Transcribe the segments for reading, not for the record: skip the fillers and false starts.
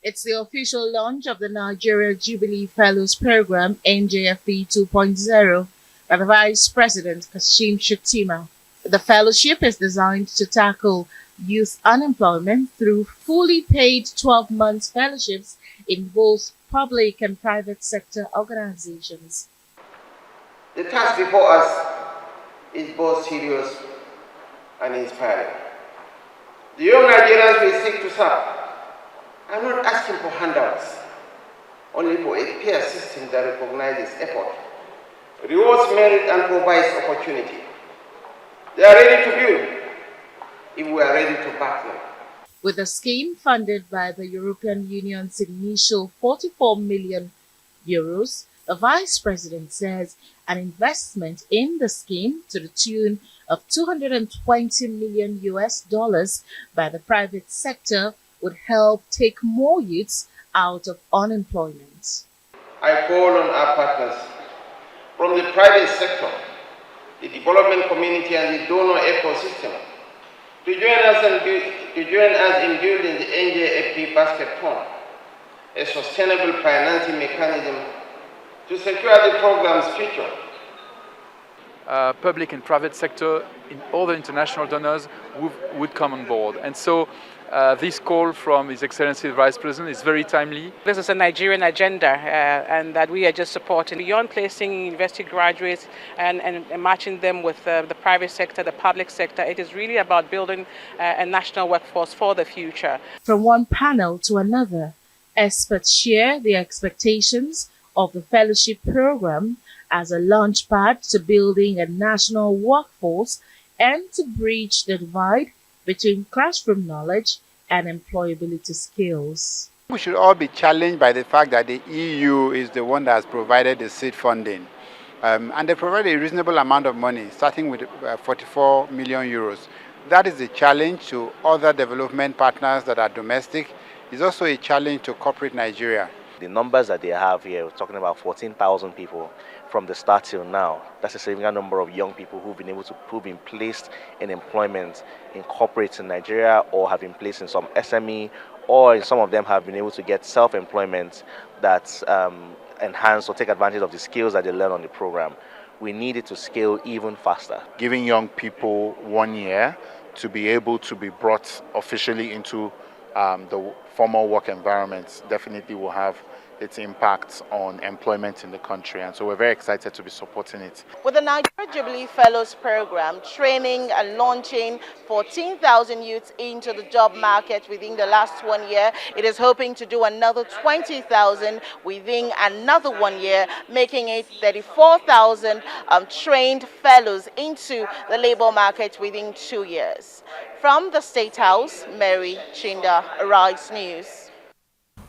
It's the official launch of the Nigeria Jubilee Fellows Program NJFP 2.0 by the Vice President Kashim Shettima. The fellowship is designed to tackle youth unemployment through fully paid 12-month fellowships in both public and private sector organizations. The task before us is both serious and inspiring. The young Nigerians we seek to serve are not asking for handouts, only for a peer system that recognizes effort, rewards merit, and provides opportunity. They are ready to build if we are ready to back them. With the scheme funded by the European Union's initial €44 million, the Vice President says an investment in the scheme to the tune of $220 million by the private sector would help take more youths out of unemployment. I call on our partners from the private sector, the development community, and the donor ecosystem to join us in building the NJFP basket fund, a sustainable financing mechanism to secure the program's future. Public and private sector, in all the international donors would come on board. And so this call from His Excellency the Vice President is very timely. This is a Nigerian agenda and that we are just supporting. Beyond placing university graduates and matching them with the private sector, the public sector, it is really about building a national workforce for the future. From one panel to another, experts share the expectations of the fellowship program as a launchpad to building a national workforce and to bridge the divide between classroom knowledge and employability skills. We should all be challenged by the fact that the EU is the one that has provided the seed funding. And they provide a reasonable amount of money, starting with €44 million. That is a challenge to other development partners that are domestic. It's also a challenge to corporate Nigeria. The numbers that they have here, we're talking about 14,000 people from the start till now. That's a significant number of young people who've been placed in employment in corporates in Nigeria, or have been placed in some SME, or some of them have been able to get self-employment that's enhance or take advantage of the skills that they learn on the program. We need it to scale even faster. Giving young people 1 year to be able to be brought officially into the formal work environment definitely will have its impact on employment in the country, and so we're very excited to be supporting it. With the Nigeria Jubilee Fellows Program training and launching 14,000 youths into the job market within the last 1 year, it is hoping to do another 20,000 within another 1 year, making it 34,000 trained fellows into the labor market within 2 years. From the State House, Mary Chinda, Arise News.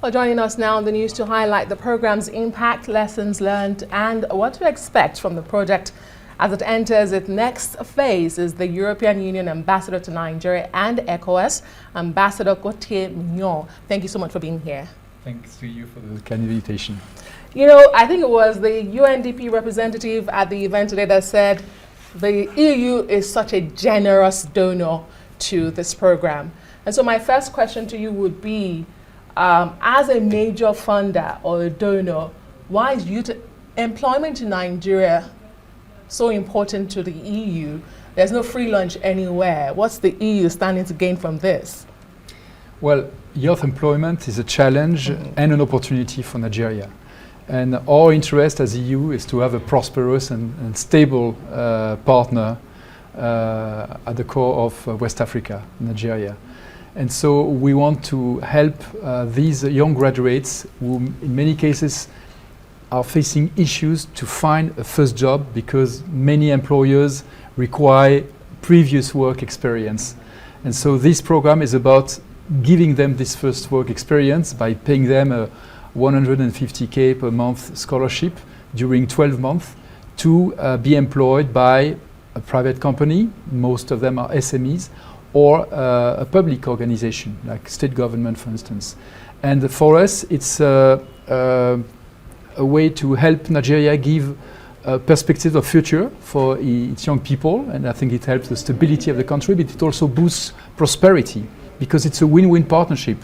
Well, joining us now on the news to highlight the program's impact, lessons learned, and what to expect from the project as it enters its next phase is the European Union Ambassador to Nigeria and ECOWAS, Ambassador Gautier Mignot. Thank you so much for being here. Thanks to you for the kind invitation. You know, I think it was the UNDP representative at the event today that said the EU is such a generous donor to this program. And so my first question to you would be, as a major funder or a donor, why is youth employment in Nigeria so important to the EU? There's no free lunch anywhere. What's the EU standing to gain from this? Well, youth employment is a challenge and an opportunity for Nigeria. And our interest as EU is to have a prosperous and stable partner at the core of West Africa, Nigeria. And so we want to help these young graduates who in many cases are facing issues to find a first job because many employers require previous work experience. And so this program is about giving them this first work experience by paying them a 150K per month scholarship during 12 months to be employed by a private company, most of them are SMEs, or a public organization, like state government, for instance. And for us, it's a way to help Nigeria give a perspective of future for its young people, and I think it helps the stability of the country, but it also boosts prosperity, because it's a win-win partnership.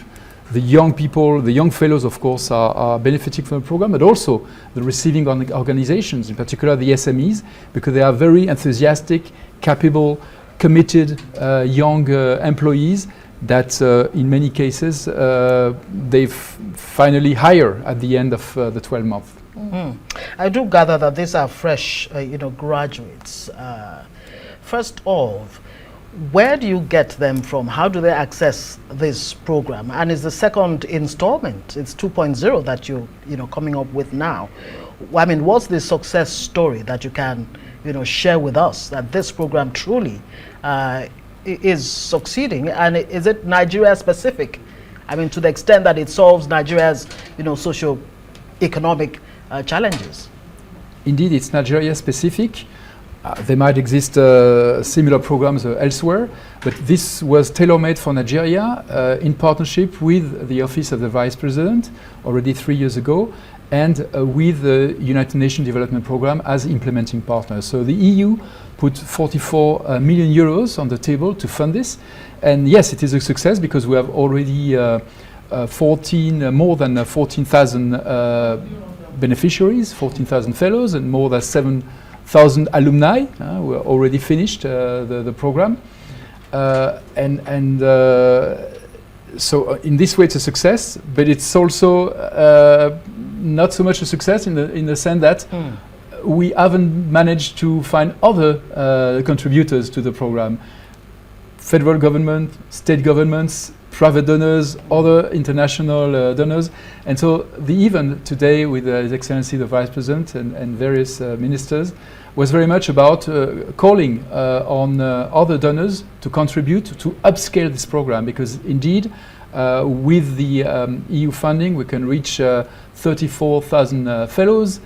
The young people, the young fellows, of course, are benefiting from the program, but also the receiving organizations, in particular the SMEs, because they are very enthusiastic, capable, committed young employees that in many cases they finally hire at the end of the 12 months. I do gather that these are fresh, graduates. First off, where do you get them from? How do they access this program? And is the second installment, it's 2.0 that you coming up with now. I mean, what's the success story that you can share with us that this program truly is succeeding? And is it Nigeria specific? I mean, to the extent that it solves Nigeria's socio-economic challenges. Indeed, it's Nigeria specific. There might exist similar programs elsewhere, but this was tailor-made for Nigeria in partnership with the Office of the Vice President already 3 years ago, and with the United Nations Development Programme as implementing partner. So the EU put 44 million euros on the table to fund this, and yes, it is a success because we have already more than 14,000 beneficiaries, 14,000 fellows, and more than 7,000 alumni who are already finished the program. So in this way it's a success, but it's also not so much a success in the sense that we haven't managed to find other contributors to the program. Federal government, state governments, private donors, other international donors. And so the event today with His Excellency the Vice President and various ministers was very much about calling on other donors to contribute to upscale this program, because indeed with the EU funding we can reach 34,000 fellows,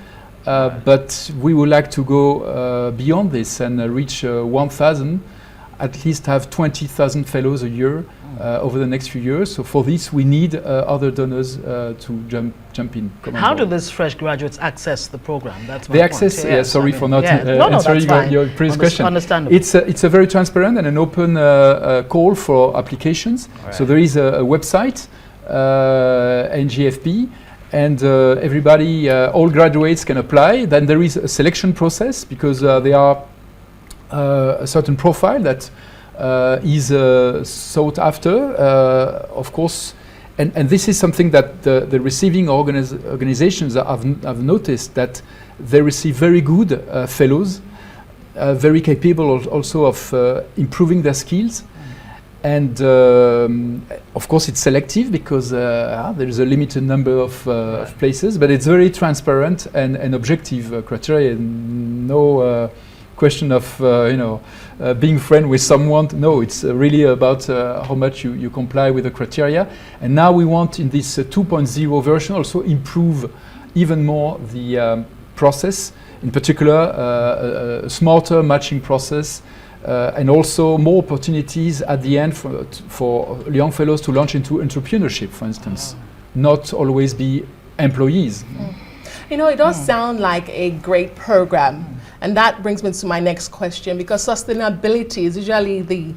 but we would like to go beyond this and reach 1,000, at least have 20,000 fellows a year over the next few years. So for this, we need other donors to jump in. How do these fresh graduates access the program? That's my they access. point. Yes, sorry for not answering your previous question. Understandable. It's a very transparent and an open call for applications. Right. So there is a website, NGFP, and everybody, all graduates can apply. Then there is a selection process because there are a certain profile that is sought after, of course, and this is something that the receiving organizations have noticed, that they receive very good fellows, very capable also of improving their skills. And of course it's selective because there is a limited number of places, but it's very transparent and objective criteria. No question of being friend with someone. No, it's really about how much you comply with the criteria. And now we want in this 2.0 version also improve even more the process, in particular a smarter matching process, and also more opportunities at the end for young fellows to launch into entrepreneurship, for instance, not always be employees. It does sound like a great program. And that brings me to my next question, because sustainability is usually the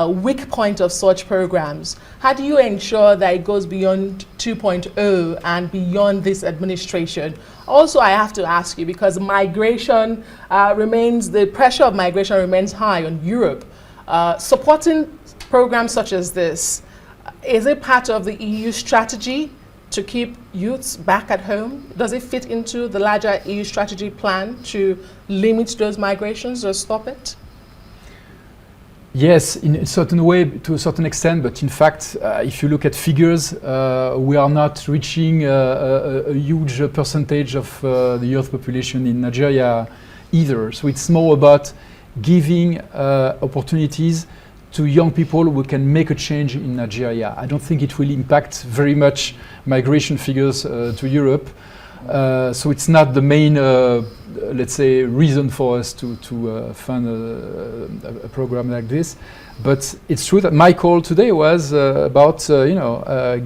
weak point of such programs. How do you ensure that it goes beyond 2.0 and beyond this administration? Also, I have to ask you, because migration the pressure of migration remains high on Europe. Supporting programs such as this, is it part of the EU strategy to keep youths back at home? Does it fit into the larger EU strategy plan to limit those migrations or stop it? Yes, in a certain way, to a certain extent, but in fact, if you look at figures, we are not reaching a huge percentage of the youth population in Nigeria either. So it's more about giving opportunities to young people who can make a change in Nigeria. I don't think it will impact very much migration figures to Europe. So it's not the main, let's say, reason for us to fund a program like this. But it's true that my call today was about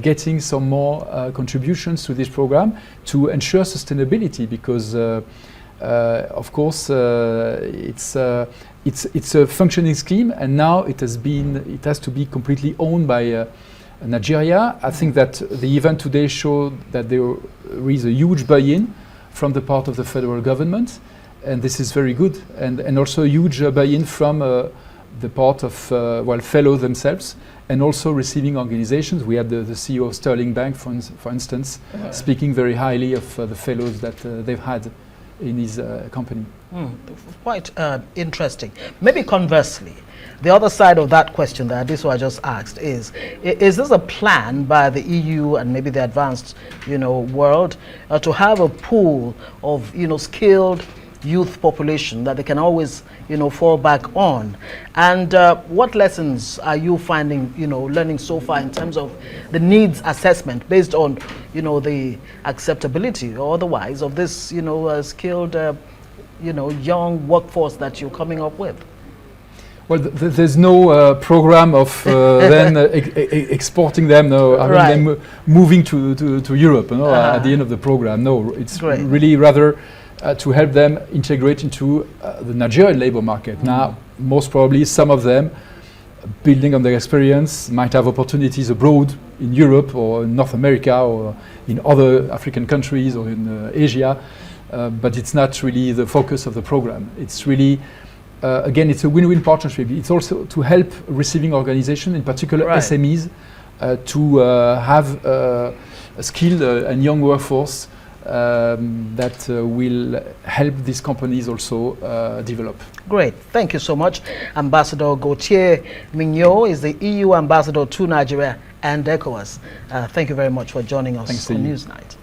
getting some more contributions to this program to ensure sustainability, because of course it's a functioning scheme, and now it has to be completely owned by Nigeria. I think that the event today showed that there is a huge buy-in from the part of the federal government, and this is very good, and also a huge buy-in from the part of fellows themselves, and also receiving organizations. We had the CEO of Sterling Bank, for instance, speaking very highly of the fellows that they've had in his company. Quite interesting. Maybe conversely, the other side of that question that Adiso just asked is this a plan by the EU and maybe the advanced, world to have a pool of, skilled youth population that they can always, fall back on? And what lessons are you finding, learning so far in terms of the needs assessment based on, the acceptability or otherwise of this, skilled, young workforce that you're coming up with? Well, there's no program of then exporting them, having them moving to Europe at the end of the program. No, it's really rather to help them integrate into the Nigerian labor market. Now, most probably some of them, building on their experience, might have opportunities abroad in Europe or in North America or in other African countries or in Asia, but it's not really the focus of the program. It's really again, it's a win-win partnership. It's also to help receiving organizations, in particular SMEs, to have a skilled and young workforce that will help these companies also develop. Great. Thank you so much. Ambassador Gauthier Mignot is the EU ambassador to Nigeria and ECOWAS. Thank you very much for joining us on Newsnight.